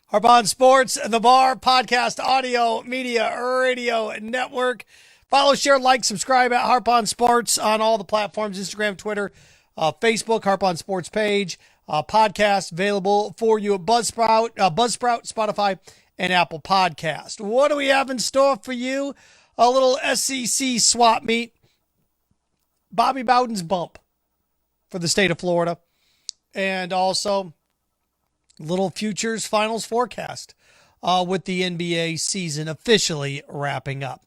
Harp on Sports, the Bar Podcast, Audio, Media, Radio Network. Follow, share, like, subscribe at Harp on Sports on all the platforms, Instagram, Twitter, Facebook, Harp on Sports page. Podcast available for you at Buzzsprout, Spotify, and Apple Podcast. What do we have in store for you? A little SEC swap meet. Bobby Bowden's bump for the state of Florida. And also little futures finals forecast with the NBA season officially wrapping up.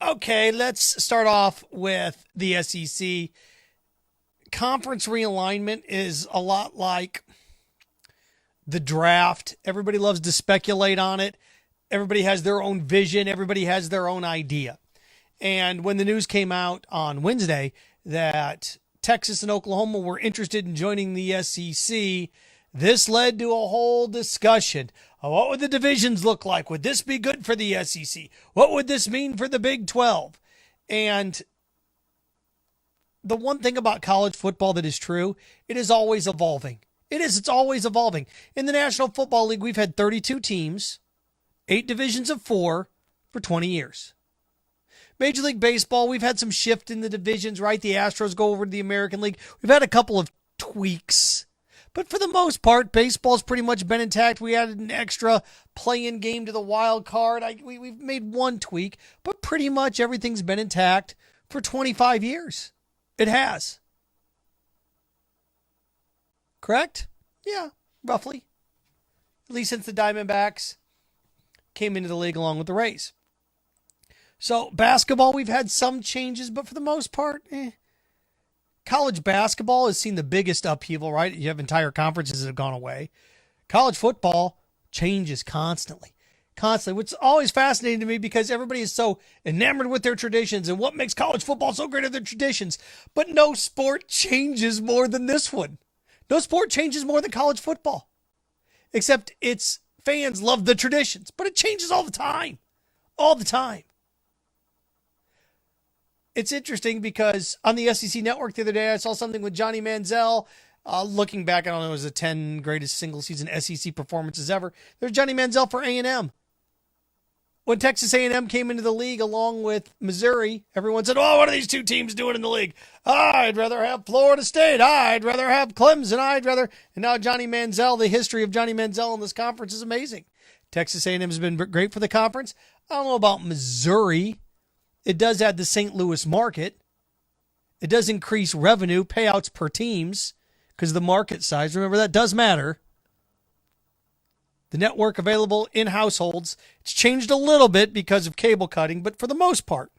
Okay, let's start off with the SEC. Conference realignment is a lot like the draft. Everybody loves to speculate on it. Everybody has their own vision. Everybody has their own idea. And when the news came out on Wednesday that Texas and Oklahoma were interested in joining the SEC, this led to a whole discussion. What would the divisions look like? Would this be good for the SEC? What would this mean for the Big 12? And the one thing about college football that is true, it is always evolving. It's always evolving. In the National Football League, we've had 32 teams, 8 divisions of 4 for 20 years. Major League Baseball, we've had some shift in the divisions, right? The Astros go over to the American League. We've had a couple of tweaks. But for the most part, baseball's pretty much been intact. We added an extra play-in game to the wild card. We've made one tweak, but pretty much everything's been intact for 25 years. It has. Correct? Yeah, roughly. At least since the Diamondbacks came into the league along with the Rays. So basketball, we've had some changes, but for the most part, College basketball has seen the biggest upheaval, right? You have entire conferences that have gone away. College football changes constantly, which is always fascinating to me because everybody is so enamored with their traditions and what makes college football so great are their traditions. But no sport changes more than this one. No sport changes more than college football, except its fans love the traditions, but it changes all the time, all the time. It's interesting because on the SEC Network the other day, I saw something with Johnny Manziel. Looking back, I don't know, it was the 10 greatest single-season SEC performances ever. There's Johnny Manziel for A&M. When Texas A&M came into the league along with Missouri, everyone said, what are these two teams doing in the league? I'd rather have Florida State. I'd rather have Clemson. And now Johnny Manziel, the history of Johnny Manziel in this conference is amazing. Texas A&M has been great for the conference. I don't know about Missouri. It does add the St. Louis market. It does increase revenue, payouts per teams, because the market size, remember, that does matter. The network available in households, it's changed a little bit because of cable cutting, but for the most part,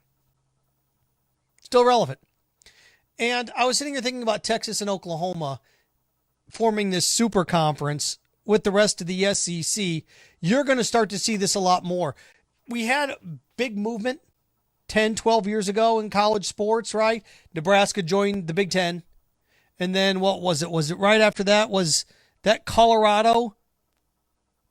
still relevant. And I was sitting here thinking about Texas and Oklahoma forming this super conference with the rest of the SEC. You're going to start to see this a lot more. We had big movement 10, 12 years ago in college sports, right? Nebraska joined the Big Ten. And then what was it? Was it right after that? Was that Colorado?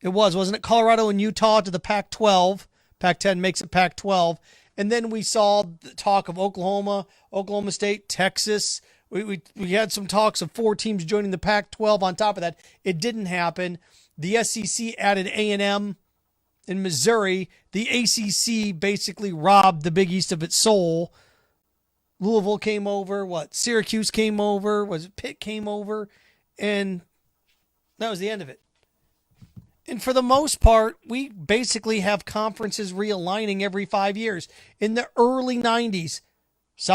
It was, wasn't it? Colorado and Utah to the Pac-12. Pac-10 makes it Pac-12. And then we saw the talk of Oklahoma, Oklahoma State, Texas. We had some talks of 4 teams joining the Pac-12 on top of that. It didn't happen. The SEC added A&M. In Missouri, the ACC basically robbed the Big East of its soul. Louisville came over. Syracuse came over. Pitt came over? And that was the end of it. And for the most part, we basically have conferences realigning every 5 years. In the early 90s, the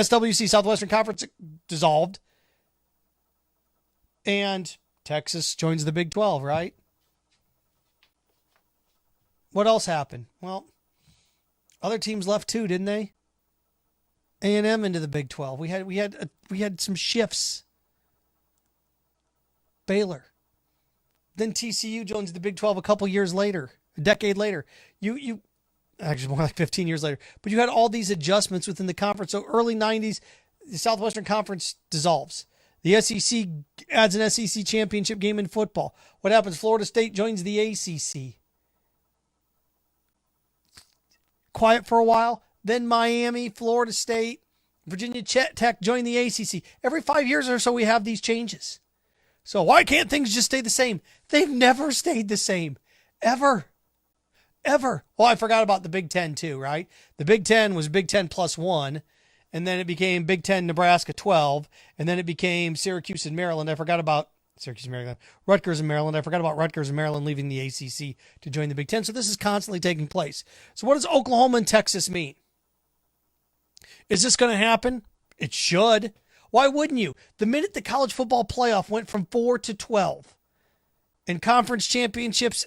SWC, Southwestern Conference dissolved. And Texas joins the Big 12, right? What else happened? Well, other teams left too, didn't they? A&M into the Big 12. We had some shifts. Baylor. Then TCU joins the Big 12 a couple years later, a decade later. You actually more like 15 years later. But you had all these adjustments within the conference. So early 90s, the Southwestern Conference dissolves. The SEC adds an SEC championship game in football. What happens? Florida State joins the ACC. Quiet for a while. Then Miami, Florida State, Virginia Tech join the ACC. Every 5 years or so, we have these changes. So why can't things just stay the same? They've never stayed the same. Ever. Ever. Well, I forgot about the Big Ten too, right? The Big Ten was Big Ten plus 1, and then it became Big Ten Nebraska 12, and then it became Syracuse and Maryland. I forgot about Syracuse and Maryland. Rutgers and Maryland. I forgot about Rutgers and Maryland leaving the ACC to join the Big Ten. So this is constantly taking place. So what does Oklahoma and Texas mean? Is this going to happen? It should. Why wouldn't you? The minute the college football playoff went from 4 to 12 and conference championships,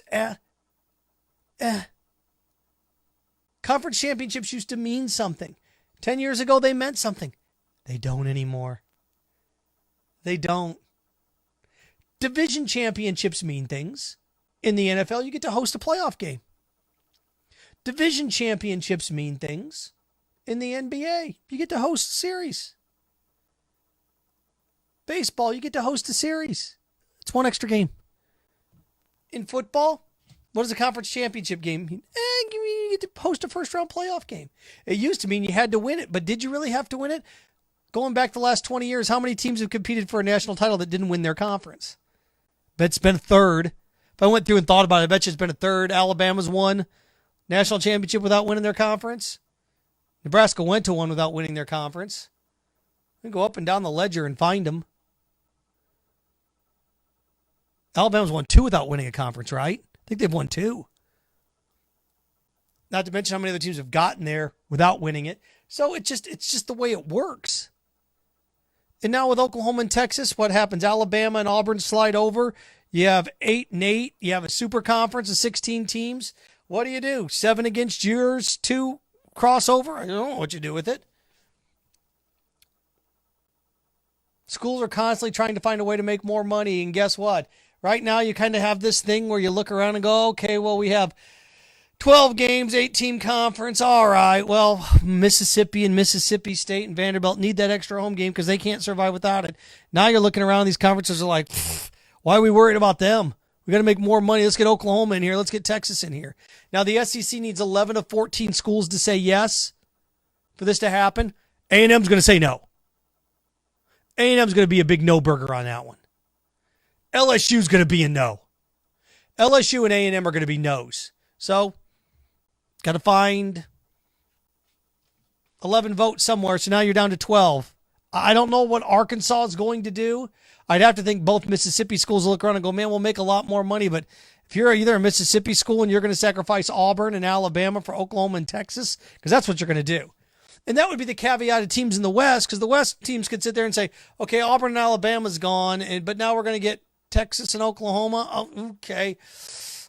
conference championships used to mean something. 10 years ago, they meant something. They don't anymore. They don't. Division championships mean things. In the NFL, you get to host a playoff game. Division championships mean things. In the NBA, you get to host a series. Baseball, you get to host a series. It's one extra game. In football, what is a conference championship game mean? You get to host a first-round playoff game. It used to mean you had to win it, but did you really have to win it? Going back the last 20 years, how many teams have competed for a national title that didn't win their conference? Bet it's been a third. If I went through and thought about it, I bet you it's been a third. Alabama's won national championship without winning their conference. Nebraska went to one without winning their conference. We go up and down the ledger and find them. Alabama's won 2 without winning a conference, right? I think they've won 2. Not to mention how many other teams have gotten there without winning it. So it's just the way it works. And now with Oklahoma and Texas, what happens? Alabama and Auburn slide over. You have 8 and 8. You have a super conference of 16 teams. What do? 7 against yours, 2 crossover? I don't know what you do with it. Schools are constantly trying to find a way to make more money. And guess what? Right now, you kind of have this thing where you look around and go, okay, well, we have 12 games, 8-team conference. All right, well, Mississippi and Mississippi State and Vanderbilt need that extra home game because they can't survive without it. Now you're looking around, these conferences are like, why are we worried about them? We got to make more money. Let's get Oklahoma in here. Let's get Texas in here. Now, the SEC needs 11 of 14 schools to say yes for this to happen. A&M's going to say no. A&M's going to be a big no-burger on that one. LSU's going to be a no. LSU and A&M are going to be no's. So, got to find 11 votes somewhere. So now you're down to 12. I don't know what Arkansas is going to do. I'd have to think both Mississippi schools will look around and go, man, we'll make a lot more money. But if you're either a Mississippi school and you're going to sacrifice Auburn and Alabama for Oklahoma and Texas, because that's what you're going to do. And that would be the caveat of teams in the West, because the West teams could sit there and say, okay, Auburn and Alabama's gone, but now we're going to get Texas and Oklahoma. Oh, okay.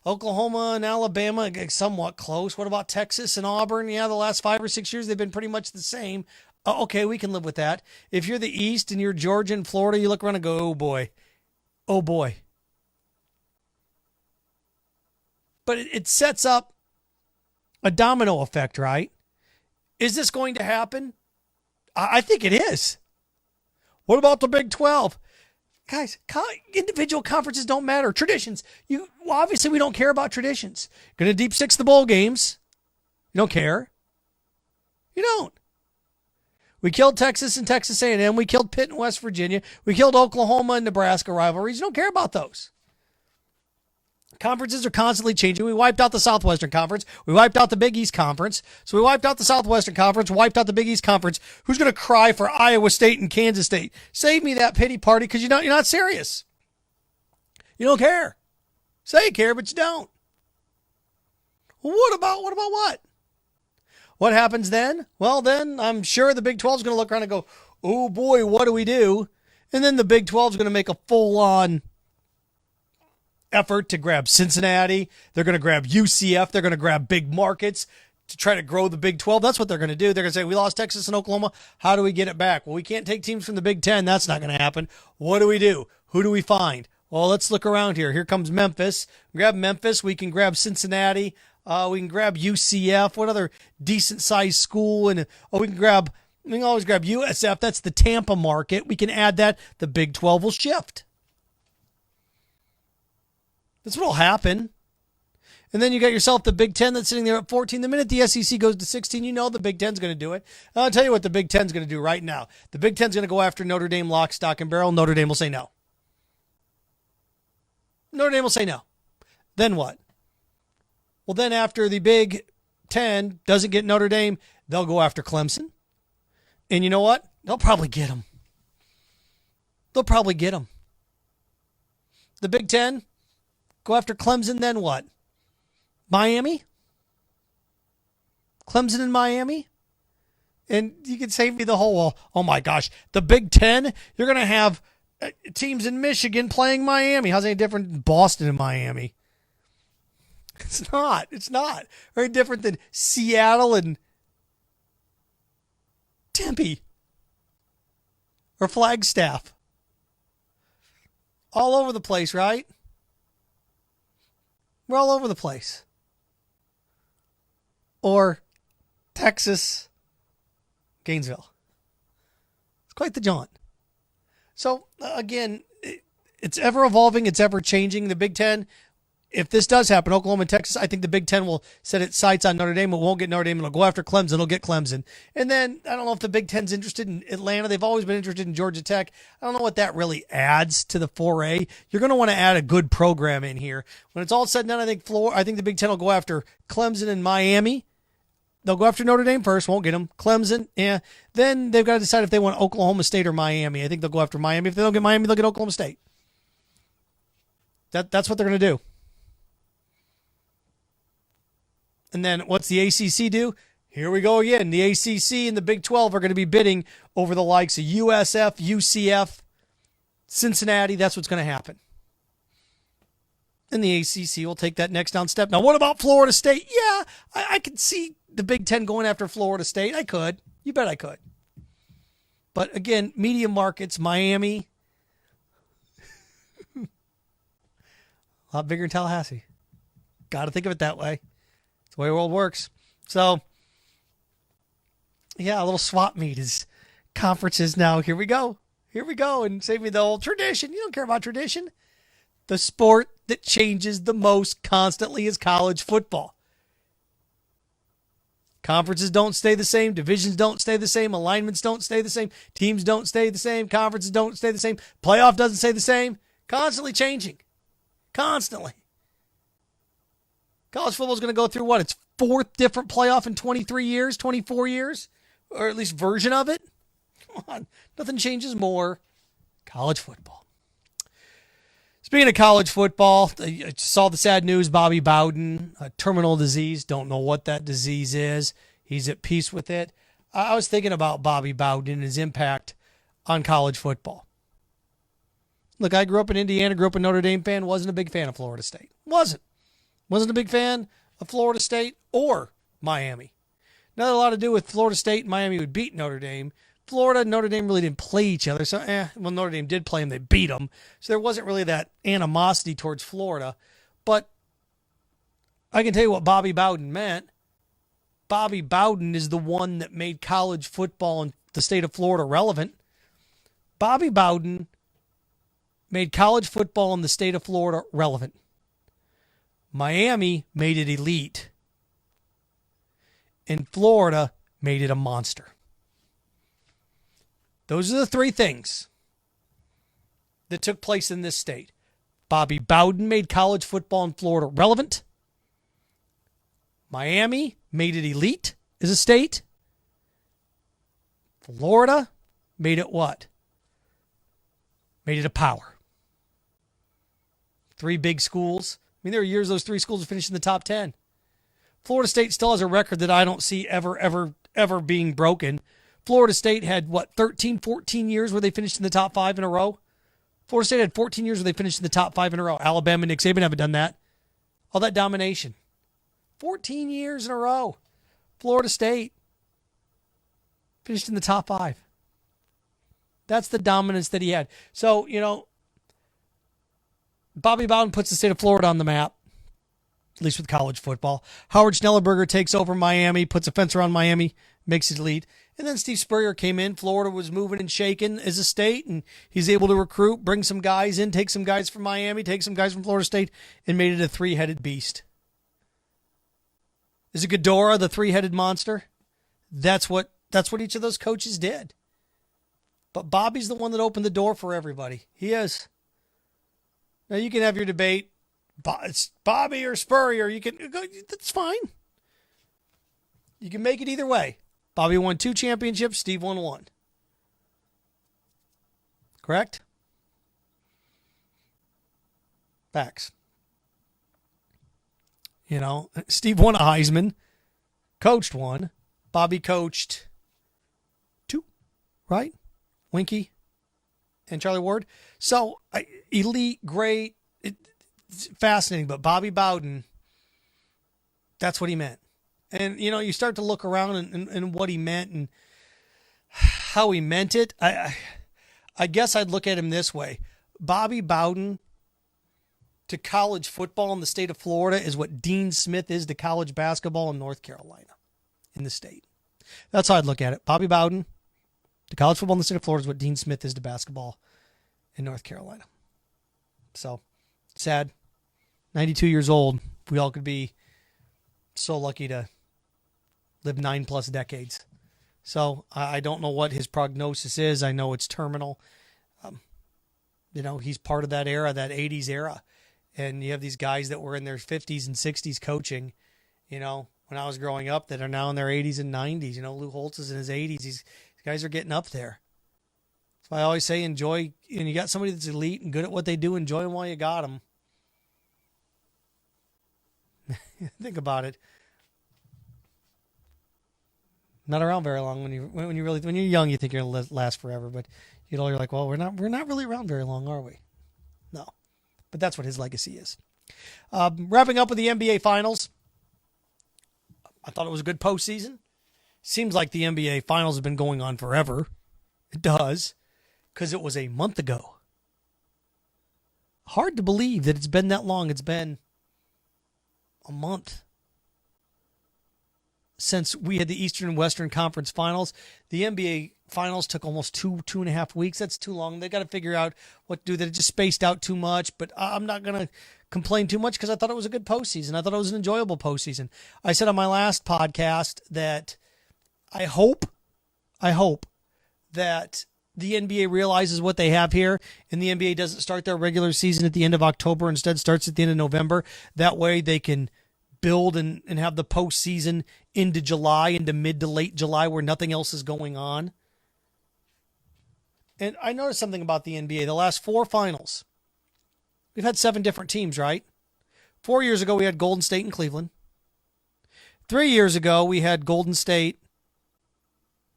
Oklahoma and Alabama somewhat close. What about Texas and Auburn? Yeah, the last 5 or 6 years, they've been pretty much the same. Oh, okay, we can live with that. If you're the East and you're Georgia and Florida, you look around and go, oh, boy. Oh, boy. But it sets up a domino effect, right? Is this going to happen? I think it is. What about the Big 12? Guys, individual conferences don't matter. Traditions. Obviously, we don't care about traditions. Going to deep six the bowl games. You don't care. You don't. We killed Texas and Texas A&M. We killed Pitt and West Virginia. We killed Oklahoma and Nebraska rivalries. You don't care about those. Conferences are constantly changing. We wiped out the Southwestern Conference. We wiped out the Big East Conference. So we wiped out the Southwestern Conference, wiped out the Big East Conference. Who's going to cry for Iowa State and Kansas State? Save me that pity party because you're not serious. You don't care. Say you care, but you don't. Well, what about what? What happens then? Well, then I'm sure the Big 12 is going to look around and go, oh boy, what do we do? And then the Big 12 is going to make a full-on effort to grab Cincinnati. They're going to grab UCF. They're going to grab big markets to try to grow the Big 12. That's what they're going to do. They're going to say, we lost Texas and Oklahoma. How do we get it back? Well, we can't take teams from the Big 10. That's not going to happen. What do we do? Who do we find? Well, let's look around here. Here comes Memphis. Grab Memphis. We can grab Cincinnati. We can grab UCF. What other decent-sized school? And we can always grab USF. That's the Tampa market. We can add that. The Big 12 will shift. That's what will happen. And then you got yourself the Big 10 that's sitting there at 14. The minute the SEC goes to 16, you know the Big 10's going to do it. And I'll tell you what the Big 10's going to do right now. The Big 10's going to go after Notre Dame lock, stock, and barrel. Notre Dame will say no. Notre Dame will say no. Then what? Well, then after the Big Ten doesn't get Notre Dame, they'll go after Clemson. And you know what? They'll probably get them. They'll probably get them. The Big Ten, go after Clemson, then what? Miami? Clemson and Miami? And you can save me the whole, well, oh my gosh, the Big Ten, you're going to have teams in Michigan playing Miami. How's it any different than Boston and Miami? It's not. It's not. Very different than Seattle and Tempe or Flagstaff. All over the place, right? We're all over the place. Or Texas, Gainesville. It's quite the jaunt. So, again, it's ever evolving. It's ever changing. The Big Ten, if this does happen, Oklahoma and Texas, I think the Big Ten will set its sights on Notre Dame. It won't get Notre Dame. It'll go after Clemson. It'll get Clemson. And then, I don't know if the Big Ten's interested in Atlanta. They've always been interested in Georgia Tech. I don't know what that really adds to the 4A. You're going to want to add a good program in here. When it's all said and done, I think the Big Ten will go after Clemson and Miami. They'll go after Notre Dame first, won't get them. Clemson, yeah. Then they've got to decide if they want Oklahoma State or Miami. I think they'll go after Miami. If they don't get Miami, they'll get Oklahoma State. That's what they're going to do. And then what's the ACC do? Here we go again. The ACC and the Big 12 are going to be bidding over the likes of USF, UCF, Cincinnati. That's what's going to happen. And the ACC will take that next down step. Now, what about Florida State? Yeah, I could see the Big Ten going after Florida State. I could. You bet I could. But again, medium markets, Miami, a lot bigger than Tallahassee. Got to think of it that way. It's the way the world works. So, yeah, a little swap meet is conferences now. Here we go. Here we go. And save me the old tradition. You don't care about tradition. The sport that changes the most constantly is college football. Conferences don't stay the same. Divisions don't stay the same. Alignments don't stay the same. Teams don't stay the same. Conferences don't stay the same. Playoff doesn't stay the same. Constantly changing. Constantly. College football is going to go through what? Its fourth different playoff in 23 years, 24 years? Or at least version of it? Come on. Nothing changes more. College football. Speaking of college football, I saw the sad news, Bobby Bowden, a terminal disease. Don't know what that disease is. He's at peace with it. I was thinking about Bobby Bowden and his impact on college football. Look, I grew up in Indiana, grew up a Notre Dame fan, wasn't a big fan of Florida State. Wasn't a big fan of Florida State or Miami. Not a lot to do with Florida State and Miami would beat Notre Dame. Florida and Notre Dame really didn't play each other. So, well, Notre Dame did play them. They beat them. So there wasn't really that animosity towards Florida. But I can tell you what Bobby Bowden meant. Bobby Bowden is the one that made college football in the state of Florida relevant. Bobby Bowden made college football in the state of Florida relevant. Miami made it elite. And Florida made it a monster. Those are the three things that took place in this state. Bobby Bowden made college football in Florida relevant. Miami made it elite as a state. Florida made it what? Made it a power. Three big schools. I mean, there were years those three schools finished in the top 10. Florida State still has a record that I don't see ever being broken. Florida State had, 13, 14 years where they finished in the top 5 in a row? Florida State had 14 years where they finished in the top 5 in a row. Alabama, Nick Saban haven't done that. All that domination. 14 years in a row. Florida State finished in the top 5. That's the dominance that he had. So, Bobby Bowden puts the state of Florida on the map, at least with college football. Howard Schnellenberger takes over Miami, puts a fence around Miami, makes it elite. And then Steve Spurrier came in. Florida was moving and shaking as a state, and he's able to recruit, bring some guys in, take some guys from Miami, take some guys from Florida State, and made it a three-headed beast. Is it Ghidorah, the three-headed monster? That's what each of those coaches did. But Bobby's the one that opened the door for everybody. He is. Now you can have your debate, it's Bobby or Spurrier. You can go. That's fine. You can make it either way. Bobby won 2 championships. Steve won 1. Correct? Facts. You know, Steve won a Heisman, coached 1. Bobby coached 2, right? Winky and Charlie Ward. So, elite, great, it's fascinating. But Bobby Bowden, that's what he meant. And, you know, you start to look around and what he meant and how he meant it. I guess I'd look at him this way. Bobby Bowden to college football in the state of Florida is what Dean Smith is to college basketball in North Carolina in the state. That's how I'd look at it. Bobby Bowden to college football in the state of Florida is what Dean Smith is to basketball in North Carolina. So, sad. 92 years old. We all could be so lucky to live 9+ decades. So, I don't know what his prognosis is. I know it's terminal. You know, he's part of that era, that 80s era. And you have these guys that were in their 50s and 60s coaching, you know, when I was growing up that are now in their 80s and 90s. You know, Lou Holtz is in his 80s. These guys are getting up there. So I always say enjoy, and you got somebody that's elite and good at what they do, enjoy them while you got them. Think about it. Not around very long when you're young. You think you're gonna last forever, but you know you're like, well, we're not really around very long, are we? No, but that's what his legacy is. Wrapping up with the NBA Finals, I thought it was a good postseason. Seems like the NBA Finals have been going on forever. It does, because it was a month ago. Hard to believe that it's been that long. It's been a month since we had the Eastern and Western Conference Finals. The NBA Finals took almost 2.5 weeks. That's too long. They got to figure out what to do. That it just spaced out too much. But I'm not going to complain too much because I thought it was a good postseason. I thought it was an enjoyable postseason. I said on my last podcast that I hope that the NBA realizes what they have here, and the NBA doesn't start their regular season at the end of October, instead starts at the end of November. That way they can build and have the postseason into July, into mid to late July, where nothing else is going on. And I noticed something about the NBA. The last 4 finals, we've had 7 different teams, right? 4 years ago, we had Golden State and Cleveland. 3 years ago, we had Golden State,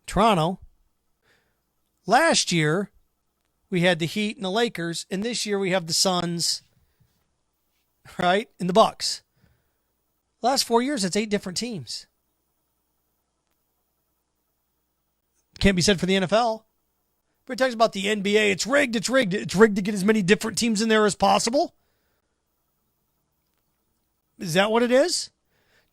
Toronto. Last year, we had the Heat and the Lakers. And this year, we have the Suns, right? And the Bucks. Last 4 years, it's 8 different teams. Can't be said for the NFL. Everybody talks about the NBA. It's rigged. It's rigged. It's rigged to get as many different teams in there as possible. Is that what it is?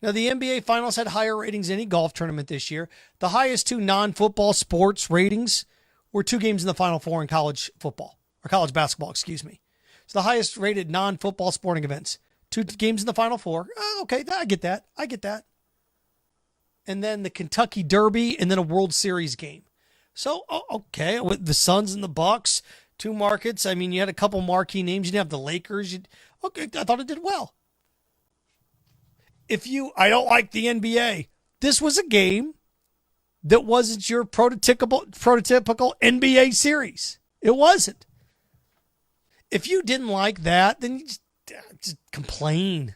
Now, the NBA Finals had higher ratings than any golf tournament this year. The highest 2 non-football sports ratings were 2 games in the Final Four in college football, or college basketball, excuse me. So the highest rated non-football sporting events, 2 games in the Final Four. Okay, I get that. And then the Kentucky Derby, and then a World Series game. So, okay, with the Suns and the Bucks, 2 markets. I mean, you had a couple marquee names. You didn't have the Lakers. Okay, I thought it did well. I don't like the NBA. This was a game that wasn't your prototypical NBA series. It wasn't. If you didn't like that, then you just complain.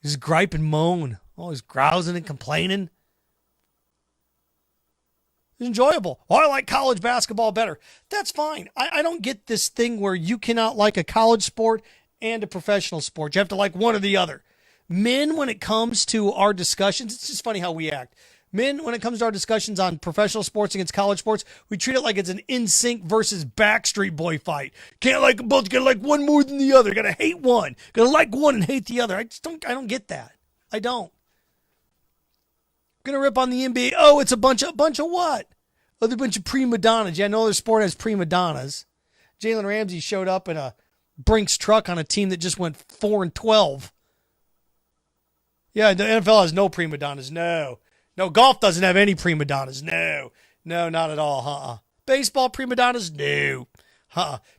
Just gripe and moan. Always grousing and complaining. It's enjoyable. Oh, I like college basketball better. That's fine. I don't get this thing where you cannot like a college sport and a professional sport. You have to like one or the other. Men, when it comes to our discussions, it's just funny how we act. Men, when it comes to our discussions on professional sports against college sports, we treat it like it's an NSYNC versus Backstreet Boy fight. Can't like them both. Gotta like one more than the other. Gotta hate one. Gotta like one and hate the other. I don't get that. I don't. Gonna rip on the NBA. Oh, it's a bunch of what? Oh, they're a bunch of prima donnas. Yeah, no other sport has prima donnas. Jalen Ramsey showed up in a Brinks truck on a team that just went 4-12. Yeah, the NFL has no prima donnas. No, golf doesn't have any prima donnas. No, not at all. Baseball prima donnas? No.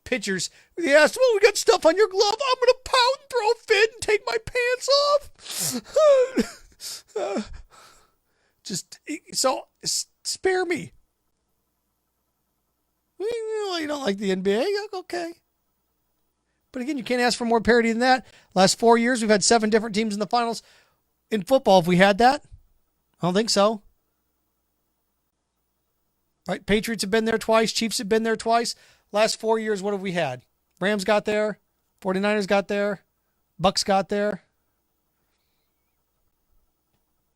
Pitchers, they asked, well, we got stuff on your glove. I'm going to pout and throw a fit and take my pants off. Spare me. Well, you don't like the NBA? Okay. But again, you can't ask for more parity than that. Last 4 years, we've had 7 different teams in the finals. In football, have we had that? I don't think so. Right? Patriots have been there twice. Chiefs have been there twice. Last 4 years, what have we had? Rams got there. 49ers got there. Bucks got there.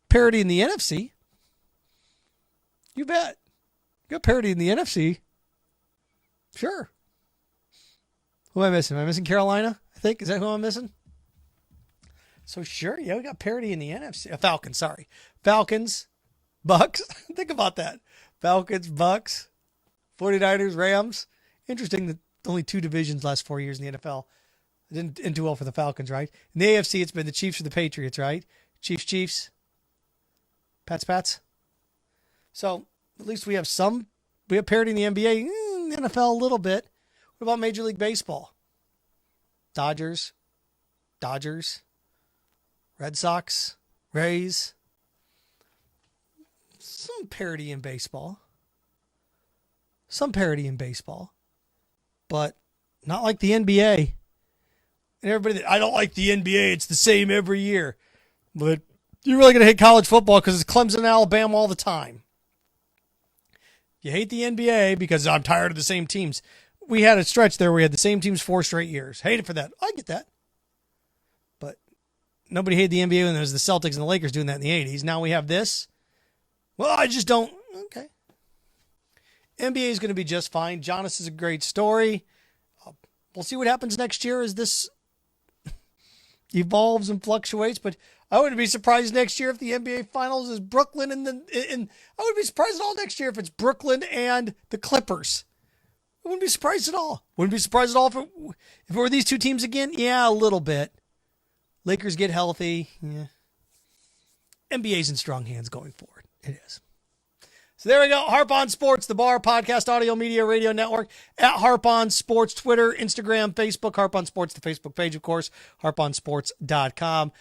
Parity in the NFC. You bet. You got parity in the NFC. Sure. Who am I missing? Am I missing Carolina? I think. Is that who I'm missing? So sure, yeah, we got parity in the NFC. Falcons, sorry. Falcons, Bucks. Think about that. Falcons, Bucks, 49ers, Rams. Interesting that only 2 divisions last 4 years in the NFL. It didn't do well for the Falcons, right? In the AFC, it's been the Chiefs or the Patriots, right? Chiefs. Pats. So at least we have parity in the NBA, the NFL a little bit. What about Major League Baseball? Dodgers, Red Sox, Rays. Some parity in baseball. But not like the NBA. And everybody, I don't like the NBA. It's the same every year. But you're really going to hate college football because it's Clemson and Alabama all the time. You hate the NBA because I'm tired of the same teams. We had a stretch there where we had the same teams 4 straight years. Hate it for that. I get that. But nobody hated the NBA when there was the Celtics and the Lakers doing that in the 80s. Now we have this. Well, I just don't. Okay. NBA is going to be just fine. Giannis is a great story. We'll see what happens next year as this evolves and fluctuates. But I wouldn't be surprised next year if the NBA Finals is Brooklyn I wouldn't be surprised at all next year if it's Brooklyn and the Clippers. I wouldn't be surprised at all. Wouldn't be surprised at all if it were these 2 teams again. Yeah, a little bit. Lakers get healthy. Yeah. NBA's in strong hands going forward. It is. So there we go. Harp on Sports, the Bar Podcast, Audio Media, Radio Network, at Harp on Sports, Twitter, Instagram, Facebook, Harp on Sports, the Facebook page, of course, harponsports.com.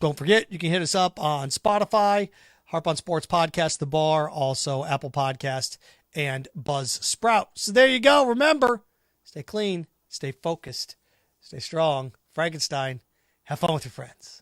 Don't forget, you can hit us up on Spotify, Harp on Sports Podcast, the Bar, also Apple Podcast, and Buzzsprout. So there you go. Remember, stay clean, stay focused, stay strong. Frankenstein, have fun with your friends.